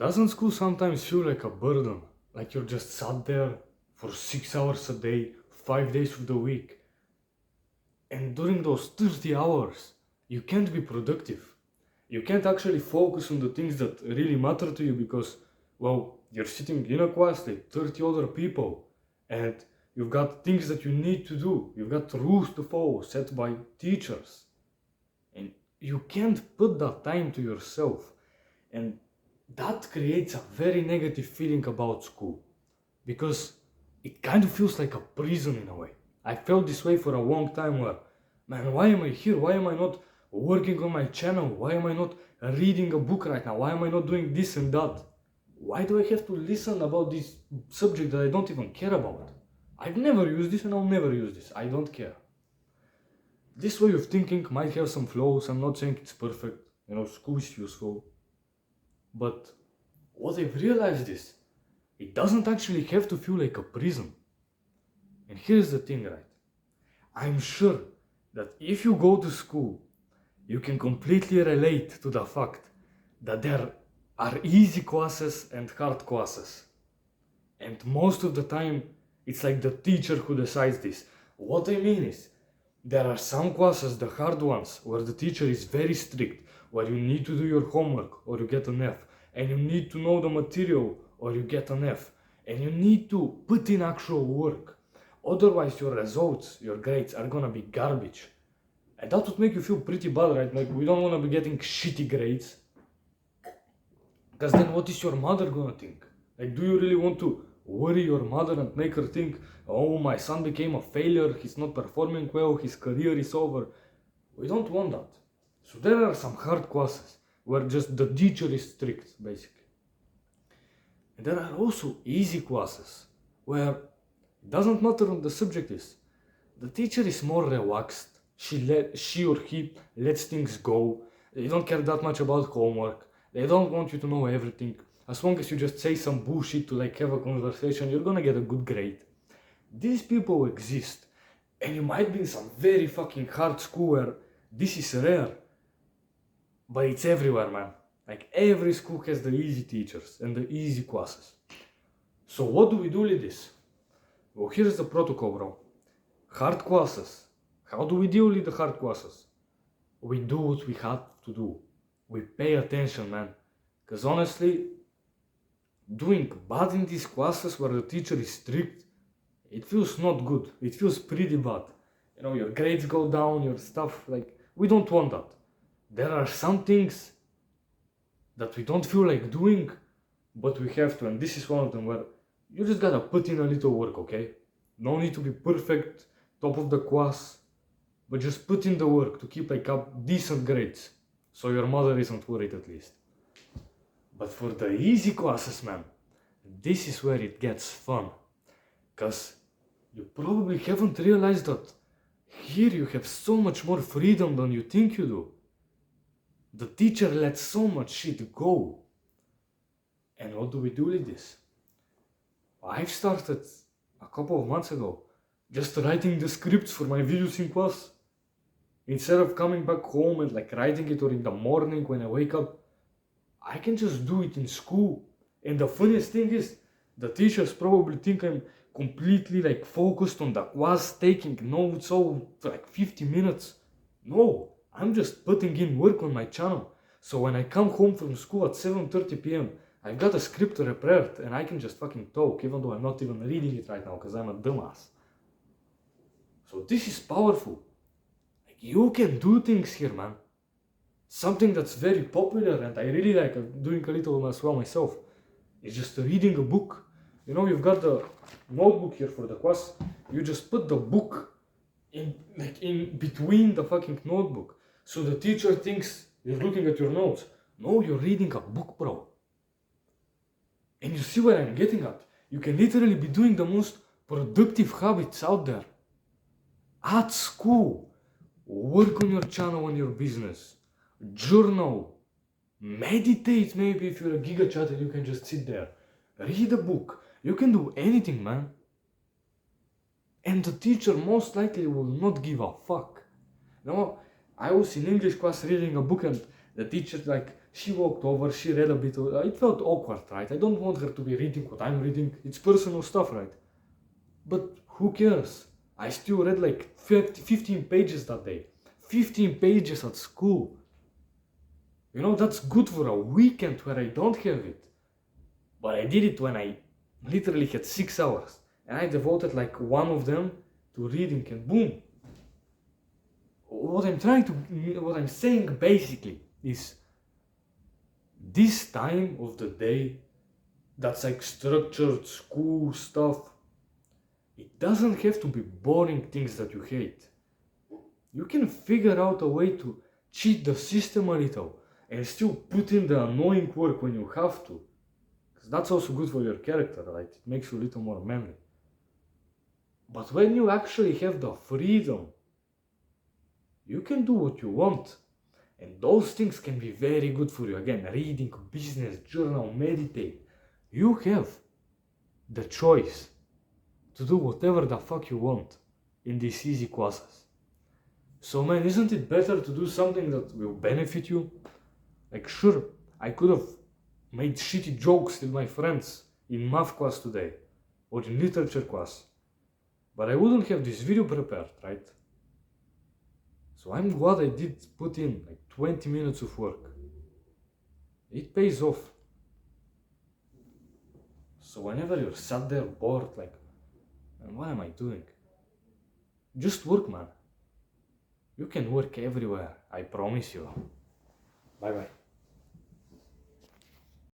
Doesn't school sometimes feel like a burden? Like you're just sat there for 6 hours a day, 5 days of the week. And during those 30 hours, you can't be productive. You can't actually focus on the things that really matter to you because, well, you're sitting in a class like 30 other people and you've got things that you need to do. You've got rules to follow set by teachers. And you can't put that time to yourself. And that creates a very negative feeling about school because it kind of feels like a prison in a way. I felt this way for a long time where, man, why am I here? Why am I not working on my channel? Why am I not reading a book right now? Why am I not doing this and that? Why do I have to listen about this subject that I don't even care about? I've never used this and I'll never use this. I don't care. This way of thinking might have some flaws. I'm not saying it's perfect. School is useful. But what I've realized is, it doesn't actually have to feel like a prison. And here's the thing, right? I'm sure that if you go to school, you can completely relate to the fact that there are easy classes and hard classes. And most of the time, it's like the teacher who decides this. What I mean is, there are some classes, the hard ones, where the teacher is very strict, where you need to do your homework or you get an F, and you need to know the material or you get an F, and you need to put in actual work. Otherwise your results, your grades are gonna be garbage. And that would make you feel pretty bad, right? Like, we don't wanna be getting shitty grades. Because then what is your mother gonna think? Like, do you really want to worry your mother and make her think, oh, my son became a failure, he's not performing well, his career is over? We don't want that. So there are some hard classes where just the teacher is strict, basically. And there are also easy classes where it doesn't matter what the subject is. The teacher is more relaxed. She or he lets things go. They don't care that much about homework. They don't want you to know everything. As long as you just say some bullshit to have a conversation, you're gonna get a good grade. These people exist. And you might be in some very fucking hard school where this is rare. But it's everywhere, man. Like, every school has the easy teachers and the easy classes. So what do we do with this? Well, here's the protocol, bro. Hard classes. How do we deal with the hard classes? We do what we have to do. We pay attention, man. Because honestly, doing bad in these classes where the teacher is strict, it feels not good. It feels pretty bad. Your grades go down, your stuff, we don't want that. There are some things that we don't feel like doing, but we have to, and this is one of them where you just gotta put in a little work, okay? No need to be perfect, top of the class, but just put in the work to keep up decent grades, so your mother isn't worried at least. But for the easy classes, man, this is where it gets fun. Cause you probably haven't realized that here you have so much more freedom than you think you do. The teacher lets so much shit go. And what do we do with this? I've started a couple of months ago just writing the scripts for my videos in class. Instead of coming back home and writing it, or in the morning when I wake up, I can just do it in school. And the funniest thing is, the teachers probably think I'm completely focused on the class, taking notes all for 50 minutes. No, I'm just putting in work on my channel. So when I come home from school at 7:30 p.m, I've got a script prepared and I can just fucking talk, even though I'm not even reading it right now because I'm a dumbass. So this is powerful. You can do things here, man. Something that's very popular and I really like doing a little as well myself is just reading a book. You've got the notebook here for the class. You just put the book in between the fucking notebook. So the teacher thinks you're looking at your notes. No, you're reading a book, bro. And you see where I'm getting at. You can literally be doing the most productive habits out there. At school. Work on your channel and your business. Journal. Meditate maybe if you're a giga chat and you can just sit there. Read a book. You can do anything, man. And the teacher most likely will not give a fuck. I was in English class reading a book and the teacher She walked over, she read a bit, it felt awkward, right? I don't want her to be reading what I'm reading, it's personal stuff, right? But who cares? I still read like 15 pages that day. 15 pages at school. You know, that's good for a weekend where I don't have it. But I did it when I literally had 6 hours. And I devoted like one of them to reading, and boom. What I'm saying basically is this time of the day that's like structured school stuff, it doesn't have to be boring things that you hate. You can figure out a way to cheat the system a little and still put in the annoying work when you have to. Because that's also good for your character, right? It makes you a little more manly. But when you actually have the freedom, you can do what you want. And those things can be very good for you. Again, reading, business, journal, meditate. You have the choice to do whatever the fuck you want in these easy classes. So man, isn't it better to do something that will benefit you? Like sure, I could have made shitty jokes with my friends in math class today or in literature class, but I wouldn't have this video prepared, right? So I'm glad I did put in like 20 minutes of work. It pays off. So whenever you're sat there bored, like, man, what am I doing? Just work, man. You can work everywhere, I promise you. Bye bye.